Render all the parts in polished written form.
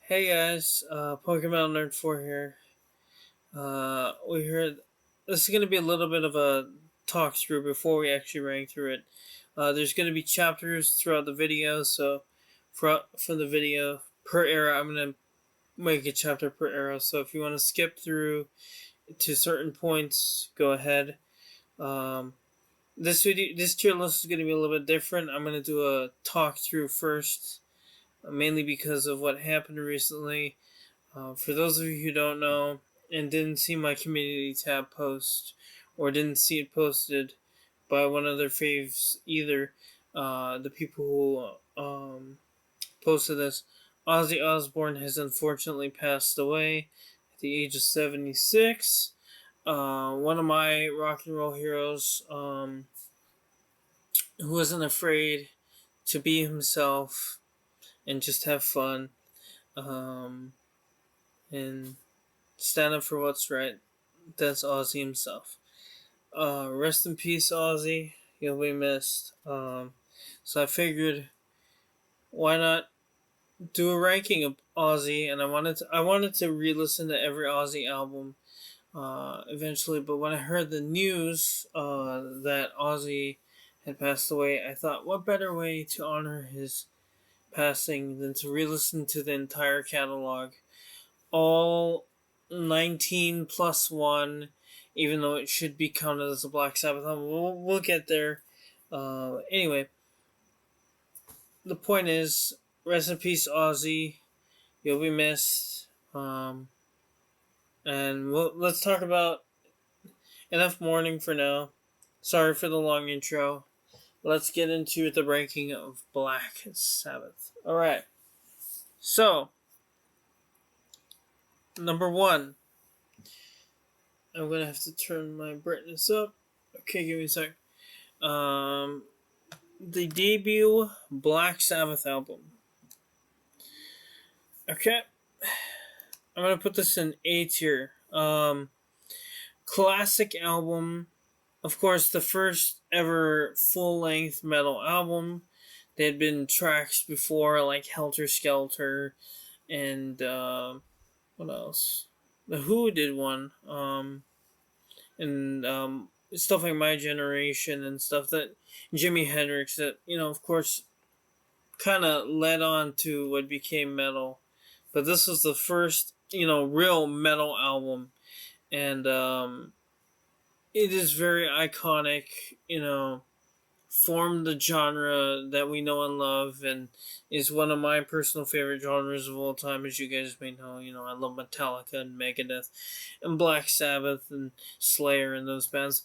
Hey guys, Pokemon Nerd 4 here. We heard this is going to be a little bit of a talk through before we actually rank through it. There's going to be chapters throughout the video, so for the video per era, I'm going to make a chapter per era. So if you want to skip through to certain points, go ahead. This tier list is going to be a little bit different. I'm going to do a talk through first, mainly because of what happened recently. For those of you who don't know and didn't see my community tab post or didn't see it posted by one of their faves either, the people who posted this, Ozzy Osbourne has unfortunately passed away at the age of 76. One of my rock and roll heroes who wasn't afraid to be himself and just have fun. And stand up for what's right. That's Ozzy himself. Rest in peace, Ozzy. You'll be missed. So I figured, why not do a ranking of Ozzy? And I wanted to re-listen to every Ozzy album, eventually. But when I heard the news, that Ozzy had passed away, I thought, what better way to honor his passing than to re-listen to the entire catalog, all 19 plus 1, even though it should be counted as a Black Sabbath album. We'll get there. Anyway, the point is, rest in peace, Ozzy. You'll be missed. And let's talk about enough mourning for now. Sorry for the long intro. Let's get into the ranking of Black Sabbath. Alright. So, number 1. I'm gonna have to turn my brightness up. Okay, give me a sec. The debut Black Sabbath album. Okay, I'm gonna put this in A tier. Classic album. Of course, the first ever full-length metal album. There had been tracks before, like Helter Skelter, and what else? The Who did one. And stuff like My Generation and stuff that Jimi Hendrix, that, of course, kind of led on to what became metal. But this was the first, real metal album. And it is very iconic, formed the genre that we know and love, and is one of my personal favorite genres of all time, as you guys may know. I love Metallica and Megadeth and Black Sabbath and Slayer and those bands.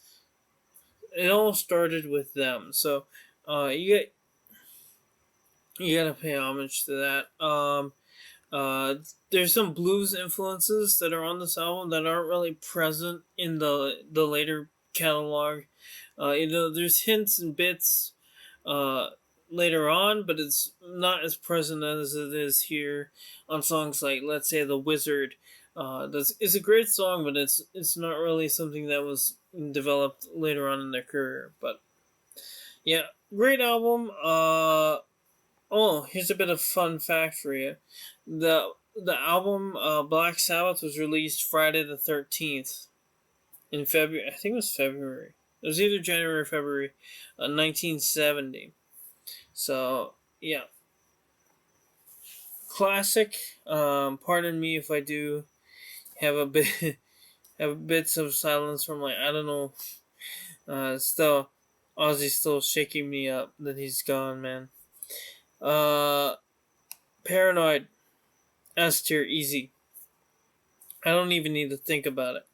It all started with them, so you gotta pay homage to that. There's some blues influences that are on this album that aren't really present in the later catalog. There's hints and bits later on, but it's not as present as it is here on songs like, let's say, The Wizard. It's a great song, but it's not really something that was developed later on in their career. But yeah, great album. Oh, here's a bit of fun fact for you. The album Black Sabbath was released Friday the 13th in February. I think it was February. It was either January or February, 1970. So yeah, classic. Pardon me if I do have a bit have bits of silence from, like, I don't know. Still, Ozzy's still shaking me up that he's gone, man. Paranoid. S tier, easy. I don't even need to think about it.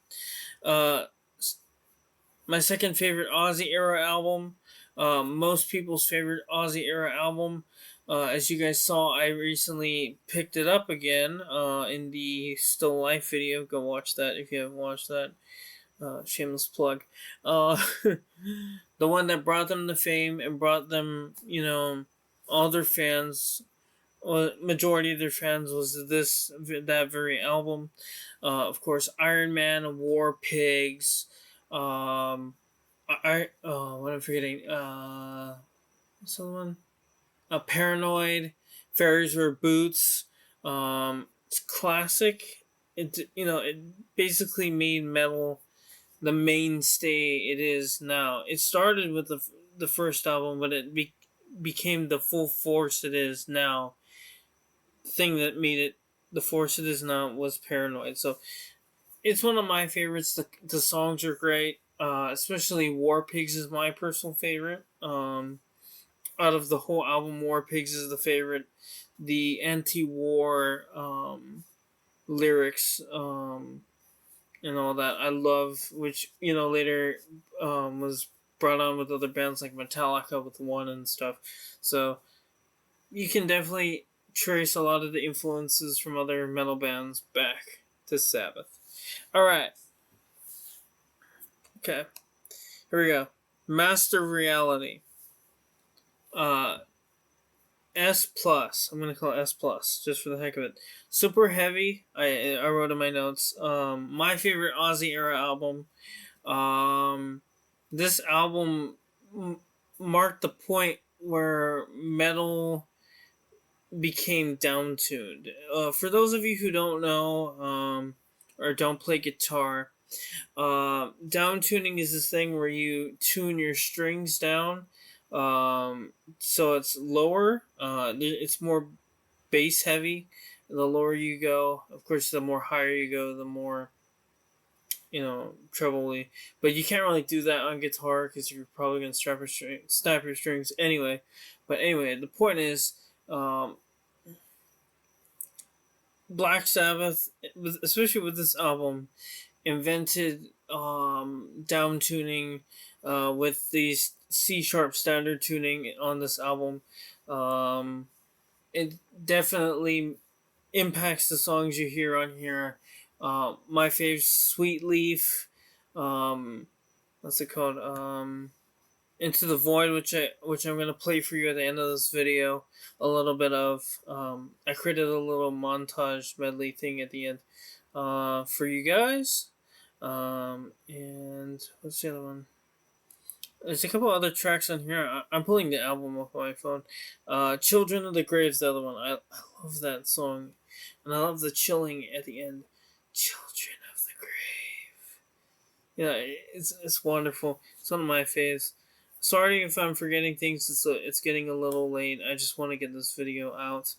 My second favorite Ozzy Era album. Most people's favorite Ozzy Era album. As you guys saw, I recently picked it up again in the Still Life video. Go watch that if you haven't watched that. Shameless plug. The one that brought them to fame and brought them, all their fans, majority of their fans, was that very album. Of course, Iron Man, War Pigs, what I'm forgetting, what's the one? Paranoid, Fairies Wear Boots, It's classic. It basically made metal the mainstay it is now. It started with the first album, but it became the full force it is now. The thing that made it the force it is now was Paranoid. So it's one of my favorites. The songs are great. Especially War Pigs is my personal favorite. Out of the whole album, War Pigs is the favorite. The anti-war lyrics and all that I love, which later was brought on with other bands like Metallica with One and stuff. So you can definitely trace a lot of the influences from other metal bands back to Sabbath. All right, okay, here we go. Master Reality. Uh, S plus. I'm gonna call it S plus just for the heck of it. Super heavy. I wrote in my notes. My favorite Ozzy Era album. This album marked the point where metal became downtuned. For those of you who don't know, or don't play guitar, downtuning is this thing where you tune your strings down, so it's lower. It's more bass heavy. The lower you go, of course, the more higher you go, the more trebly. But you can't really do that on guitar because you're probably gonna snap your strings anyway. But anyway, the point is, Black Sabbath, especially with this album, invented down tuning with the C sharp standard tuning on this album. It definitely impacts the songs you hear on here. My fave, Sweet Leaf. What's it called? Into the Void, which I'm gonna play for you at the end of this video. A little bit of. I created a little montage medley thing at the end, for you guys. And what's the other one? There's a couple other tracks on here. I'm pulling the album off my phone. Children of the Grave's the other one. I love that song. And I love the chilling at the end. Children of the Grave. Yeah, it's wonderful. It's one of my faves. Sorry if I'm forgetting things. It's getting a little late. I just want to get this video out.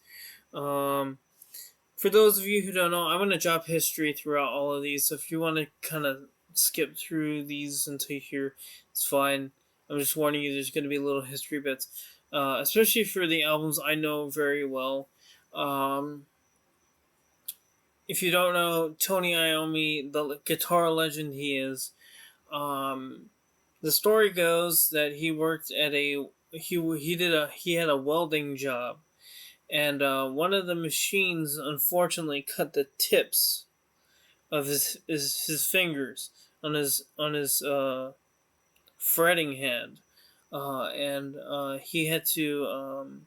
For those of you who don't know, I'm going to drop history throughout all of these. So if you want to kind of skip through these until here, it's fine. I'm just warning you, there's going to be little history bits. Especially for the albums I know very well. If you don't know Tony Iommi, the guitar legend he is, the story goes that he worked at he had a welding job, and one of the machines unfortunately cut the tips of his fingers on his fretting hand, and he had to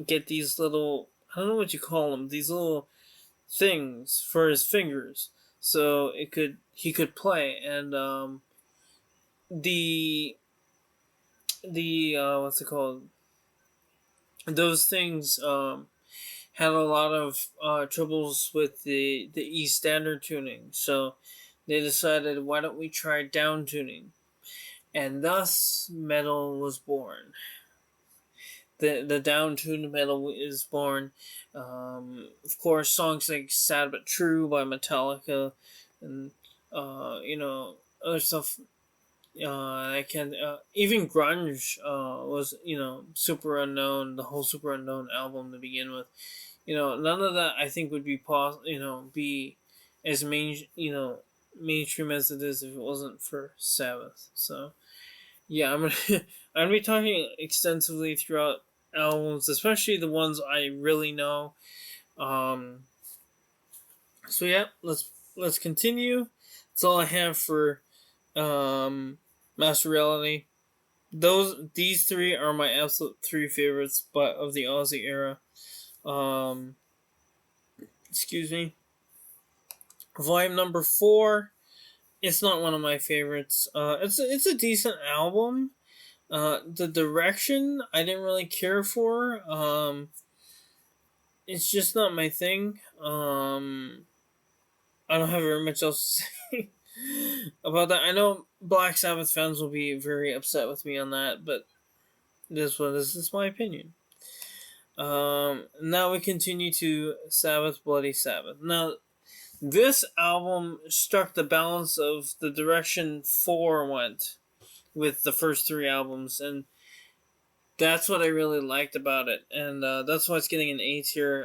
get these little, I don't know what you call them, these little things for his fingers so he could play. And the what's it called, those things had a lot of troubles with the E standard tuning, so they decided, why don't we try down tuning, and thus metal was born. The down-tuned metal is born. Of course, songs like "Sad but True" by Metallica, and other stuff. I can even grunge was Super Unknown, the whole Super Unknown album to begin with. None of that I think would be be as mainstream as it is if it wasn't for Sabbath. So yeah, I'm gonna be talking extensively throughout albums, especially the ones I really know. So yeah, let's continue. That's all I have for Master Reality. These three are my absolute three favorites, but of the Ozzy era. Excuse me. Volume number 4. It's not one of my favorites. It's a decent album. The direction I didn't really care for. it's just not my thing. I don't have very much else to say about that. I know Black Sabbath fans will be very upset with me on that, but this is my opinion. Now we continue to Sabbath, Bloody Sabbath. Now, this album struck the balance of the direction 4 went with the first 3 albums, and that's what I really liked about it, and that's why it's getting an A tier.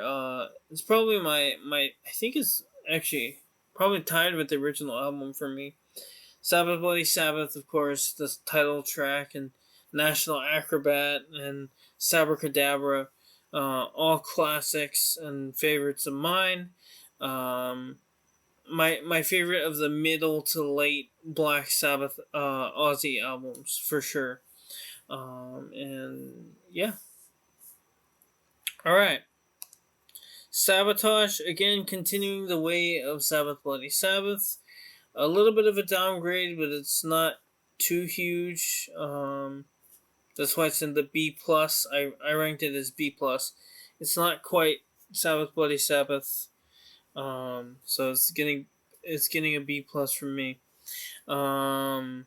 It's probably my I think it's actually probably tied with the original album for me. Sabbath Bloody Sabbath, of course, the title track, and National Acrobat, and Sabracadabra, all classics and favorites of mine. My favorite of the middle to late Black Sabbath Ozzy albums for sure. And yeah. All right. Sabotage, again, continuing the way of Sabbath Bloody Sabbath. A little bit of a downgrade, but it's not too huge. That's why it's in the B plus. I ranked it as B plus. It's not quite Sabbath Bloody Sabbath. So it's getting a B plus from me. Yeah.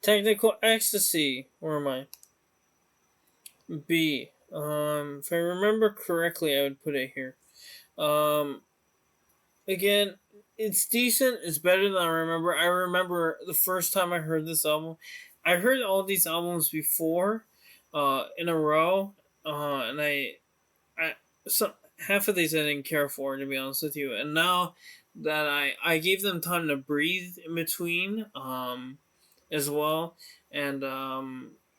Technical Ecstasy. Where am I? B. If I remember correctly, I would put it here. Again, it's decent. It's better than I remember. I remember the first time I heard this album. I heard all these albums before, in a row, and so half of these I didn't care for, to be honest with you. And now that I gave them time to breathe in between, as well, and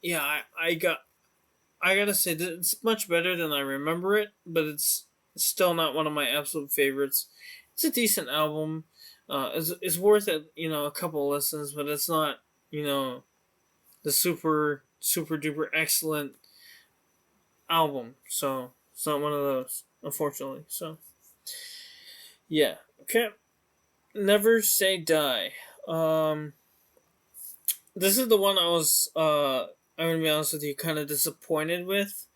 yeah, I gotta say that it's much better than I remember it, but it's still not one of my absolute favorites. It's a decent album. It's worth it, a couple listens, but it's not, the super duper excellent album. So it's not one of those, unfortunately. So yeah, okay. Never Say Die. This is the one I was I'm gonna be honest with you, kind of disappointed with.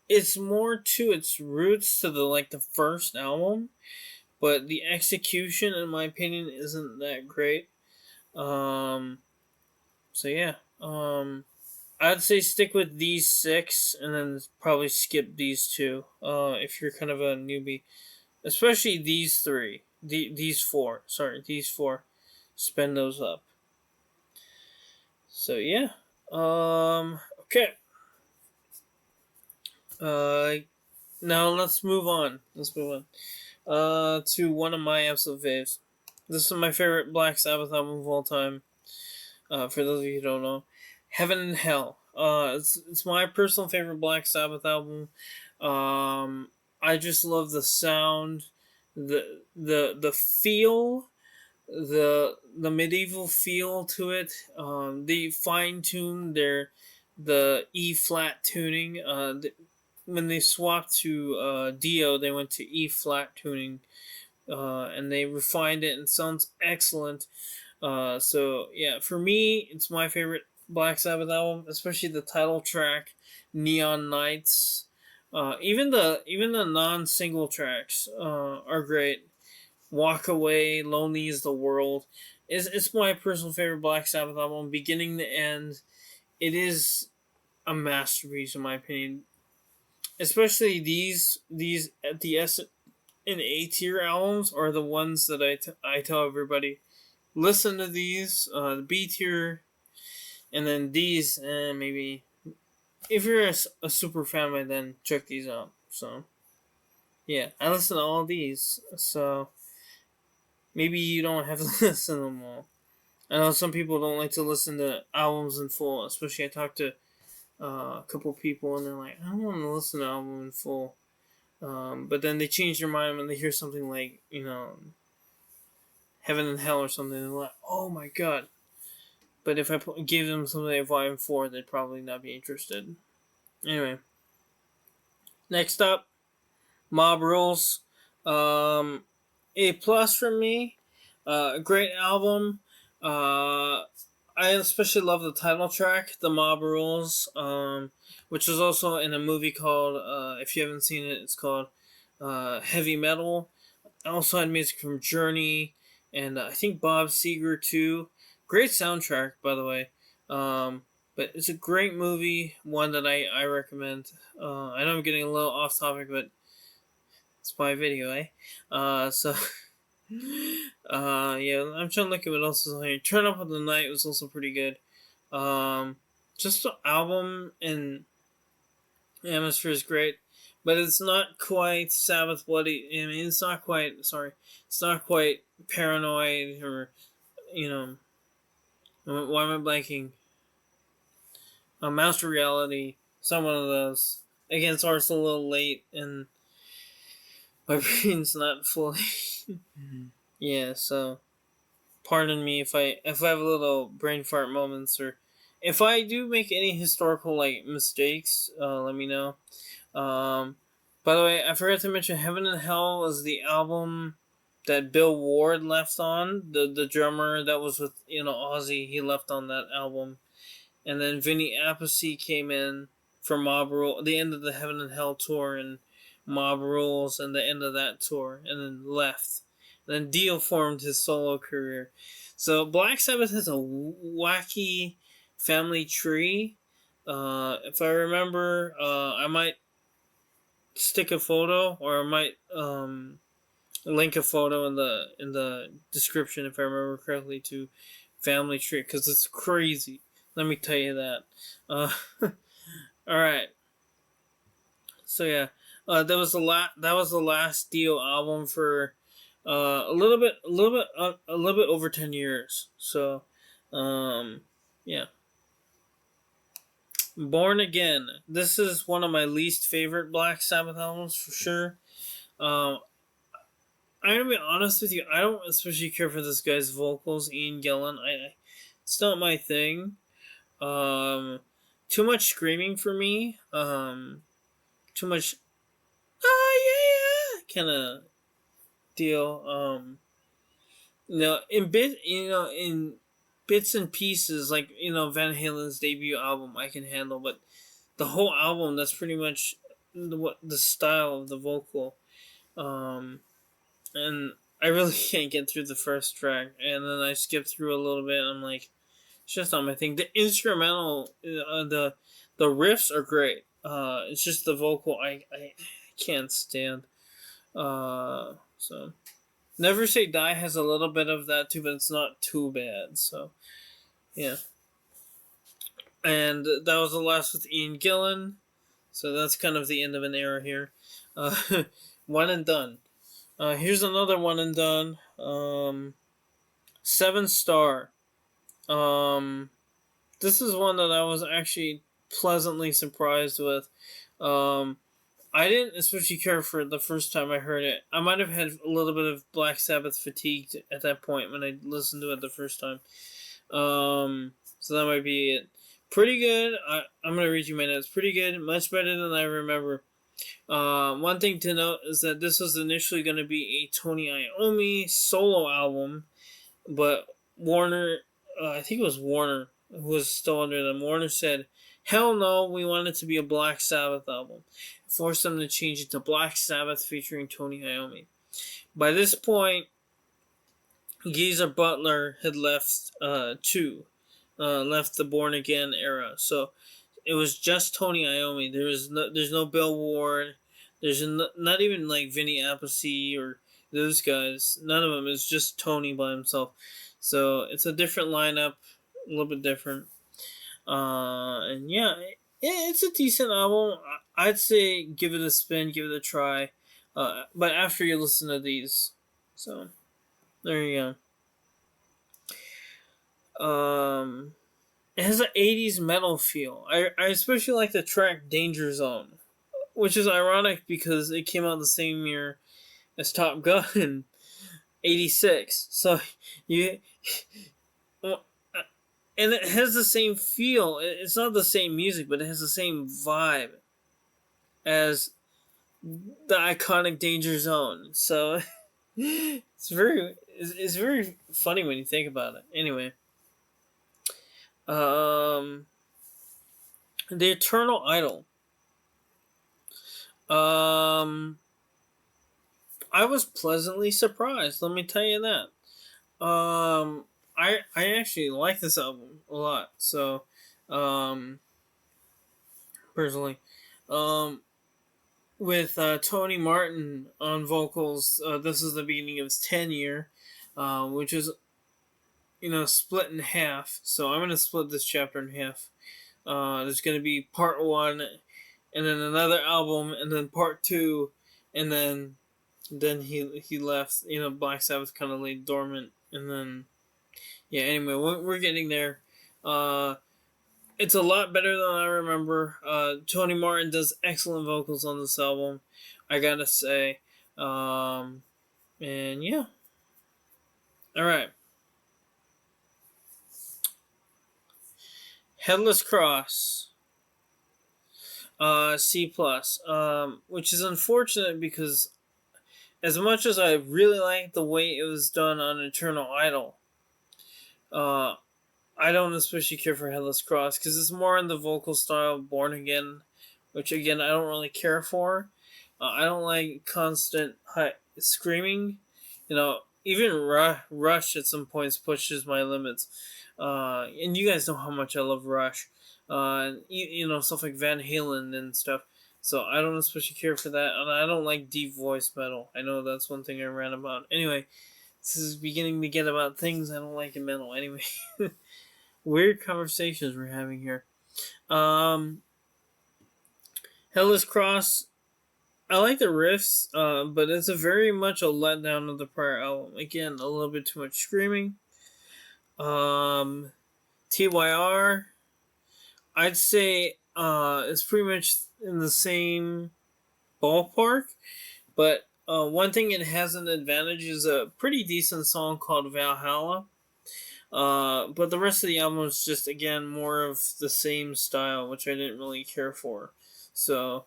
It's more to its roots to the first album, but the execution, in my opinion, isn't that great. So yeah, I'd say stick with these 6, and then probably skip these 2. If you're kind of a newbie, especially these 3, these 4. Sorry, these 4. Spend those up. So yeah. Okay. Now let's move on. To one of my absolute faves. This is my favorite Black Sabbath album of all time. For those of you who don't know, Heaven and Hell. It's my personal favorite Black Sabbath album. I just love the sound, the feel, the medieval feel to it. They fine tuned the E flat tuning. When they swapped to Dio, they went to E flat tuning, and they refined it and it sounds excellent. So yeah, for me, it's my favorite Black Sabbath album, especially the title track, Neon Nights. Even the non single tracks are great. Walk Away, Lonely is the World. It's my personal favorite Black Sabbath album, beginning to end. It is a masterpiece in my opinion. Especially these at the S and A tier albums are the ones that I tell everybody, listen to these. The B tier, and then these, and maybe if you're a super fan by then, check these out. So yeah, I listen to all these. So maybe you don't have to listen to them all. I know some people don't like to listen to albums in full, especially I talked to a couple people and they're like, I don't want to listen to an album in full. But then they change their mind when they hear something like, Heaven and Hell or something. They're like, oh my god. But if I gave them something like Volume 4, they'd probably not be interested. Anyway. Next up, Mob Rules. A plus from me. Great album. I especially love the title track, "The Mob Rules," which is also in a movie called. If you haven't seen it, it's called Heavy Metal. I also had music from Journey and I think Bob Seger too. Great soundtrack, by the way. But it's a great movie, one that I recommend. I know I'm getting a little off topic, but it's my video, eh? So yeah, I'm trying to look at what else is on here. Turn Up with the Night was also pretty good. Just the album and atmosphere is great, but it's not quite Sabbath Bloody. I mean, it's not quite. Sorry, it's not quite Paranoid or, you know. Why am I blanking? Master Reality. Some one of those. Again, sorry, it's a little late and my brain's not fully. Yeah, so pardon me if I have a little brain fart moments, or if I do make any historical like mistakes. Let me know. By the way, I forgot to mention Heaven and Hell was the album that Bill Ward left on. The drummer that was with Ozzy, he left on that album, and then Vinny Appice came in for Mob Rule, the end of the Heaven and Hell tour, and Mob Rules, and the end of that tour, and then left. Then Dio formed his solo career. So Black Sabbath has a wacky family tree. If I remember, I might stick a photo, or I might link a photo in the description if I remember correctly to family tree, because it's crazy. Let me tell you that. All right. So yeah, that was the last Dio album for a little bit over 10 years. So, yeah. Born Again. This is one of my least favorite Black Sabbath albums for sure. I'm gonna be honest with you. I don't especially care for this guy's vocals, Ian Gillan. It's not my thing. Too much screaming for me. Too much. Oh yeah, kind of deal. In bits and pieces, like Van Halen's debut album, I can handle, but the whole album, that's pretty much the style of the vocal. And I really can't get through the first track, and then I skip through a little bit, and I'm like, it's just not my thing. The instrumental, the riffs are great. It's just the vocal I can't stand. So Never Say Die has a little bit of that too, but it's not too bad. So yeah, and that was the last with Ian Gillan. So that's kind of the end of an era here. One and done. Here's another one and done. 7-star. This is one that I was actually pleasantly surprised with. I didn't especially care for it the first time I heard it. I might have had a little bit of Black Sabbath fatigue at that point when I listened to it the first time. So that might be it. Pretty good. I'm going to read you my notes. Pretty good. Much better than I remember. One thing to note is that this was initially going to be a Tony Iommi solo album, but Warner, I think it was Warner, who was still under them. Warner said, "Hell no, we want it to be a Black Sabbath album." Forced them to change it to Black Sabbath featuring Tony Iommi. By this point, Geezer Butler had left left the Born Again era. So it was just Tony Iommi. There's no Bill Ward. There's not even like Vinny Appice or those guys. None of them. It's just Tony by himself. So it's a different lineup, a little bit different. And yeah, it's a decent album. I'd say give it a spin, give it a try. But after you listen to these, so there you go. It has an 80s metal feel. I especially like the track Danger Zone, which is ironic because it came out the same year as Top Gun, 86. So you, well, and it has the same feel. It's not the same music, but it has the same vibe as the iconic Danger Zone. So it's very funny when you think about it. Anyway. The Eternal Idol. I was pleasantly surprised. Let me tell you that. I actually like this album a lot. So, personally, um, with Tony Martin on vocals, this is the beginning of his tenure, which is split in half. So I'm gonna split this chapter in half. There's gonna be part one, and then another album, and then part two, and then he left. Black Sabbath kind of lay dormant, and then yeah. Anyway, we're getting there. It's a lot better than I remember. Tony Martin does excellent vocals on this album, I gotta say. And yeah. All right. Headless Cross. C plus. Which is unfortunate because as much as I really like the way it was done on Eternal Idol, I don't especially care for Headless Cross because it's more in the vocal style of Born Again, which again I don't really care for. I don't like constant high screaming. Even Rush at some points pushes my limits. And you guys know how much I love Rush. Stuff like Van Halen and stuff. So I don't especially care for that, and I don't like deep voice metal. I know that's one thing I ran about. Anyway, this is beginning to get about things I don't like in metal. Anyway, weird conversations we're having here. Headless Cross. I like the riffs, but it's a very much a letdown of the prior album. Again, a little bit too much screaming. TYR, I'd say it's pretty much in the same ballpark, but one thing it has an advantage is a pretty decent song called Valhalla. But the rest of the album is just, again, more of the same style, which I didn't really care for. So,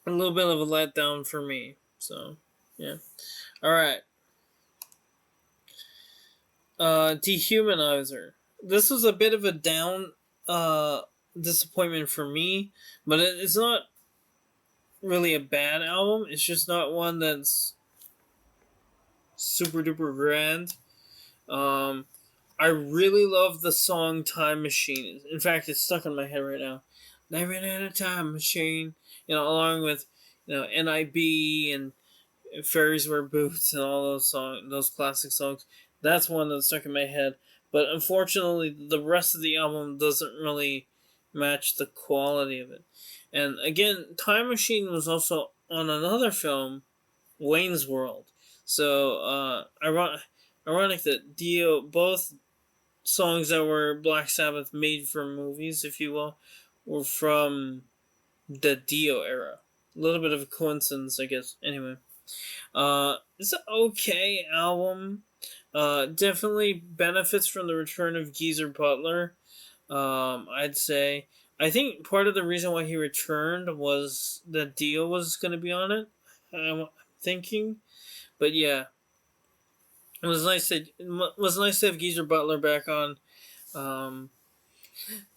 a little bit of a letdown for me. So, yeah. Alright. Dehumanizer. This was a bit of a down disappointment for me, but it's not really a bad album. It's just not one that's super duper grand. I really love the song Time Machine. In fact, it's stuck in my head right now. Living in a time machine. Along with, NIB and Fairies Wear Boots and all those classic songs. That's one that's stuck in my head. But unfortunately, the rest of the album doesn't really match the quality of it. And again, Time Machine was also on another film, Wayne's World. So, ironic that both songs that were Black Sabbath made for movies, if you will, were from the Dio era. A little bit of a coincidence, I guess. Anyway. It's an okay album. Definitely benefits from the return of Geezer Butler. I'd say. I think part of the reason why he returned was that Dio was going to be on it. I'm thinking. But yeah. It was nice to have Geezer Butler back on,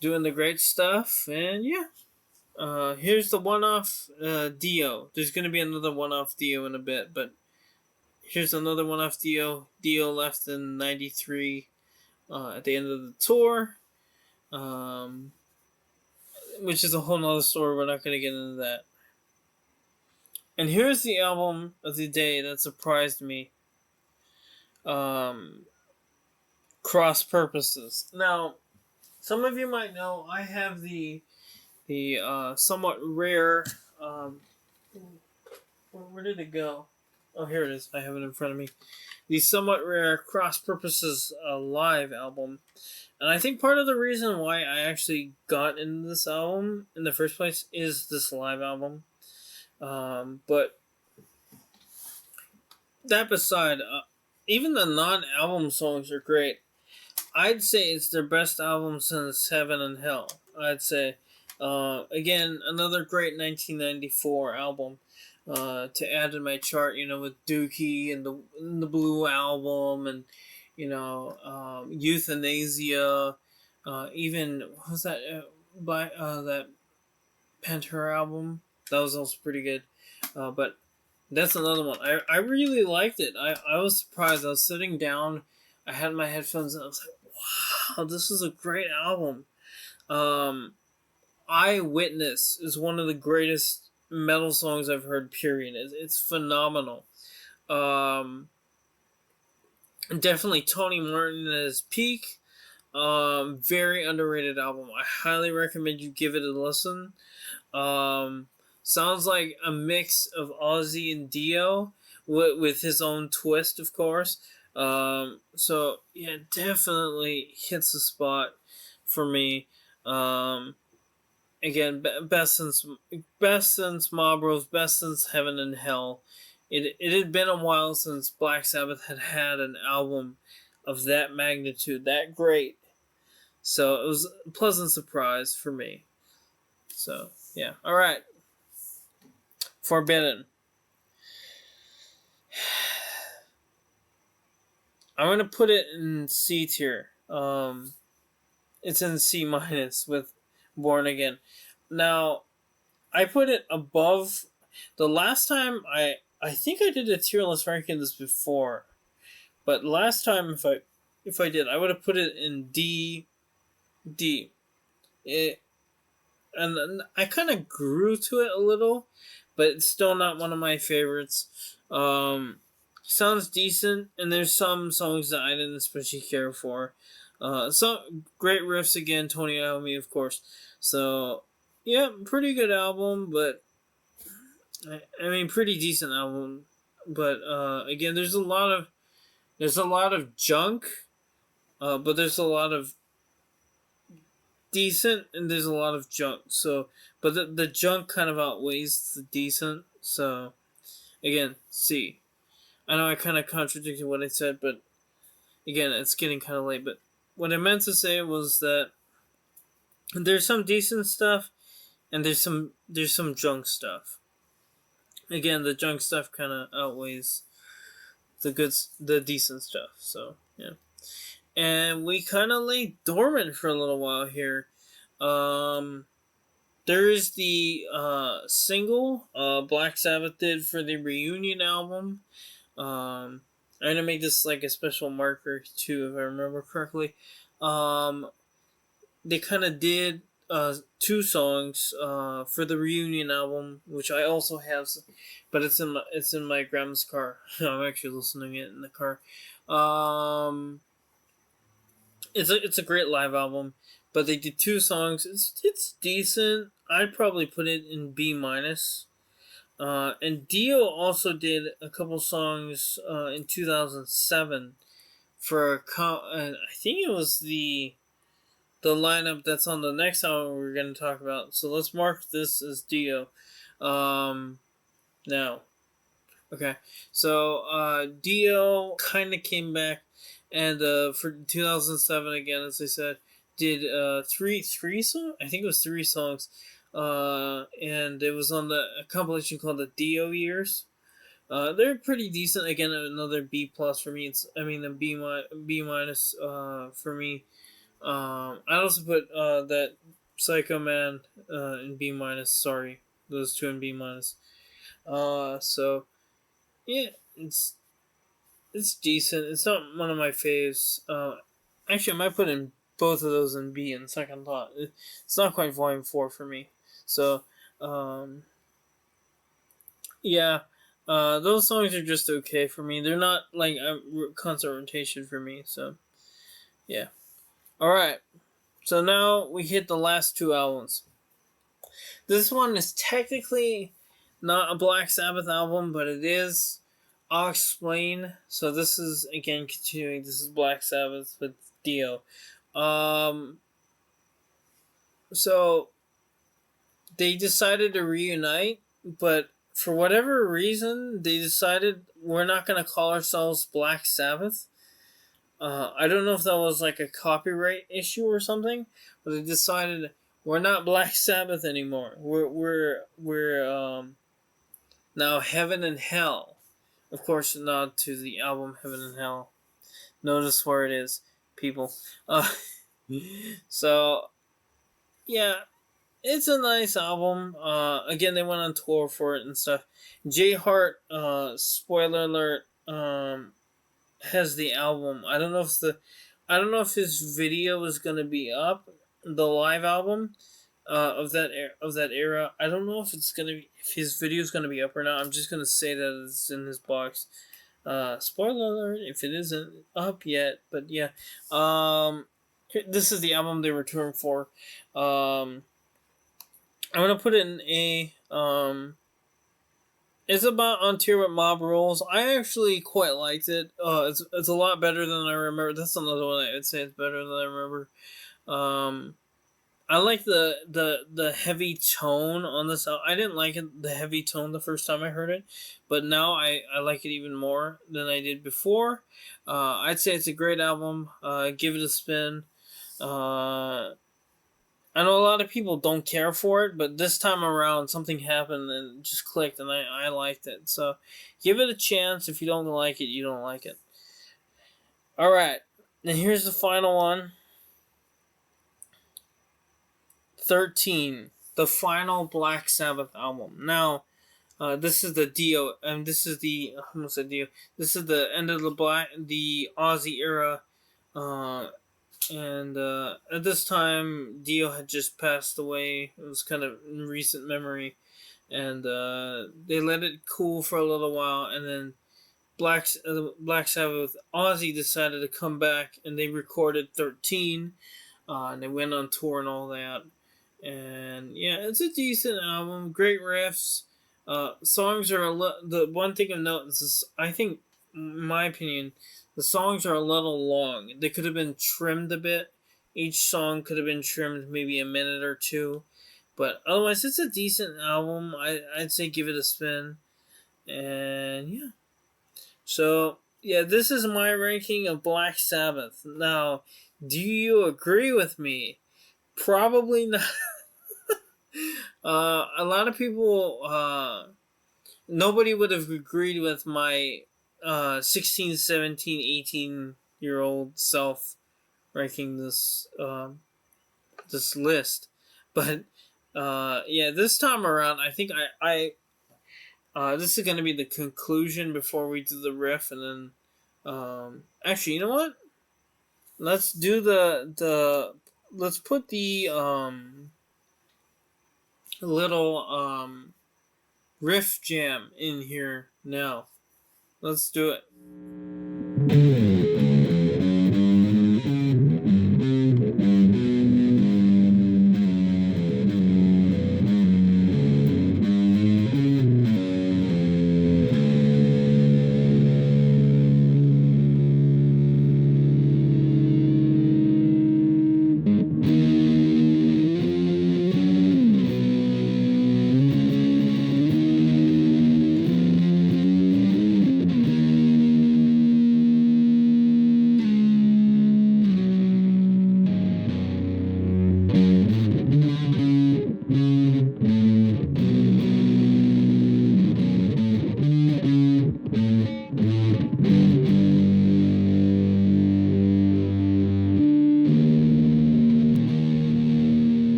doing the great stuff, and yeah. Here's the one-off Dio. There's gonna be another one-off Dio in a bit, but here's another one-off Dio. Dio left in '93 at the end of the tour, which is a whole nother story. We're not gonna get into that. And here's the album of the day that surprised me. Cross Purposes. Now, some of you might know I have the somewhat rare. Where did it go? Oh, here it is. I have it in front of me. The somewhat rare Cross Purposes live album. And I think part of the reason why I actually got into this album in the first place is this live album. But that beside, even the non-album songs are great. I'd say it's their best album since Heaven and Hell. I'd say. Again, another great 1994 album to add to my chart, with Dookie and the Blue Album and, Euthanasia, even what was that that Pantera album? That was also pretty good. But that's another one. I really liked it. I was surprised. I was sitting down, I had my headphones, and I was like, wow, this is a great album. Eyewitness is one of the greatest metal songs I've heard, period. It's phenomenal. Um, Definitely Tony Martin at his peak. Very underrated album. I highly recommend you give it a listen. Sounds like a mix of Ozzy and Dio with his own twist, of course. So yeah, definitely hits the spot for me. Again, best since Mob Rose, best since Heaven and Hell. It had been a while since Black Sabbath had an album of that magnitude, that great. So it was a pleasant surprise for me. So yeah, all right. Forbidden. I'm gonna put it in C tier. It's in C minus with Born Again. Now, I put it above. The last time I think I did a tier list ranking this before, but last time if I did, I would have put it in D. And I kind of grew to it a little, but it's still not one of my favorites. Sounds decent, and there's some songs that I didn't especially care for. Some great riffs again, Tony Iommi, of course. So yeah, pretty good album, but I mean pretty decent album. But again, there's a lot of junk, but there's a lot of decent and there's a lot of junk. So, but the junk kind of outweighs the decent. So, again, C. I know I kind of contradicted what I said, but again, it's getting kind of late. But what I meant to say was that there's some decent stuff and there's some junk stuff. Again, the junk stuff kind of outweighs the decent stuff. So yeah, and we kind of lay dormant for a little while here. There is the single Black Sabbath did for the Reunion album. I'm gonna make this like a special marker too, if I remember correctly. They kind of did two songs for the Reunion album, which I also have, but it's in my grandma's car. I'm actually listening it in the car. It's a great live album, but they did two songs. It's decent. I'd probably put it in B minus. And Dio also did a couple songs in 2007 for I think it was the lineup that's on the next album we're going to talk about. So let's mark this as Dio. Now, okay. So Dio kind of came back, and for 2007 again, as I said, did three songs. I think it was three songs. And it was on the compilation called the Dio Years. They're pretty decent. Again, another B plus for me. A B minus for me. I also put that Psycho Man in B minus. Sorry, those two in B minus. So yeah, it's decent. It's not one of my faves. Actually, I might put in both of those in B in second thought. It's not quite volume 4 for me. So, yeah, those songs are just okay for me. They're not like a constant rotation for me. So, yeah. All right. So now we hit the last two albums. This one is technically not a Black Sabbath album, but it is. I'll explain. So this is again continuing. This is Black Sabbath with Dio. So they decided to reunite, but for whatever reason, they decided we're not going to call ourselves Black Sabbath. I don't know if that was like a copyright issue or something, but they decided we're not Black Sabbath anymore. We're now Heaven and Hell. Of course, a nod to the album Heaven and Hell Notice where it is, people. Uh, so yeah, it's a nice album. Again, they went on tour for it and stuff. Jay Hart, spoiler alert, has the album. I don't know if his video is gonna be up, the live album, of that era. I don't know if it's gonna be, if his video is gonna be up or not. I'm just gonna say that it's in his box. Spoiler alert if it isn't up yet, but yeah. This is the album they were touring for. I'm gonna put it in A. It's about on tier with Mob Rules. I actually quite liked it. It's a lot better than I remember. That's another one I would say it's better than I remember. Um, I like the heavy tone on this. I didn't like it, the heavy tone the first time I heard it, but now I like it even more than I did before. I'd say it's a great album. Give it a spin. I know a lot of people don't care for it, but this time around something happened and it just clicked, and I liked it. So give it a chance. If you don't like it, you don't like it. All right, and here's the final one. 13, the final Black Sabbath album. Now, this is the Dio, and this is the I almost said Dio. This is the end of the Ozzy era. And at this time, Dio had just passed away. It was kind of in recent memory, and they let it cool for a little while, and then Black Sabbath Ozzy decided to come back, and they recorded 13, and they went on tour and all that. And yeah, it's a decent album. Great riffs. Songs are the one thing of note is I think, in my opinion, the songs are a little long. They could have been trimmed a bit. Each song could have been trimmed maybe a minute or two. But otherwise, it's a decent album. I'd say give it a spin. And yeah. So, yeah, this is my ranking of Black Sabbath. Now, do you agree with me? Probably not. A lot of people, nobody would have agreed with my 16, 17, 18-year-old self ranking this list. But yeah, this time around, I think this is going to be the conclusion before we do the riff, and then actually, you know what? Let's do let's put the little riff jam in here now. Let's do it.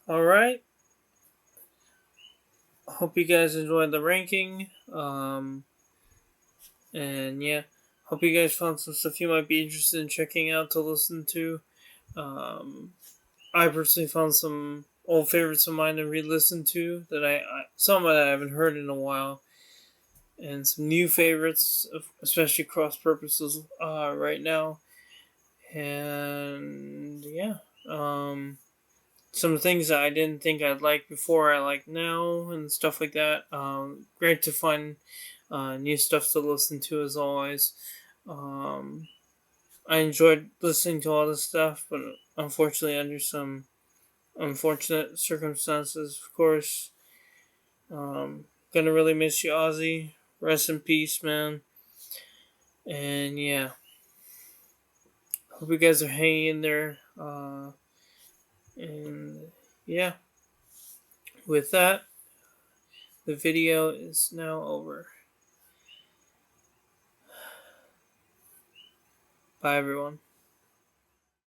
All right. Hope you guys enjoyed the ranking. And yeah, hope you guys found some stuff you might be interested in checking out to listen to. I personally found some old favorites of mine to re-listen to that some that I haven't heard in a while, and some new favorites, especially cross purposes right now. And yeah, some things that I didn't think I'd like before I like now, and stuff like that. Great to find new stuff to listen to as always. I enjoyed listening to all this stuff, but unfortunately, under some unfortunate circumstances, of course. Gonna really miss you, Ozzy. Rest in peace, man. And yeah, hope you guys are hanging in there. And yeah, with that, the video is now over. Bye, everyone.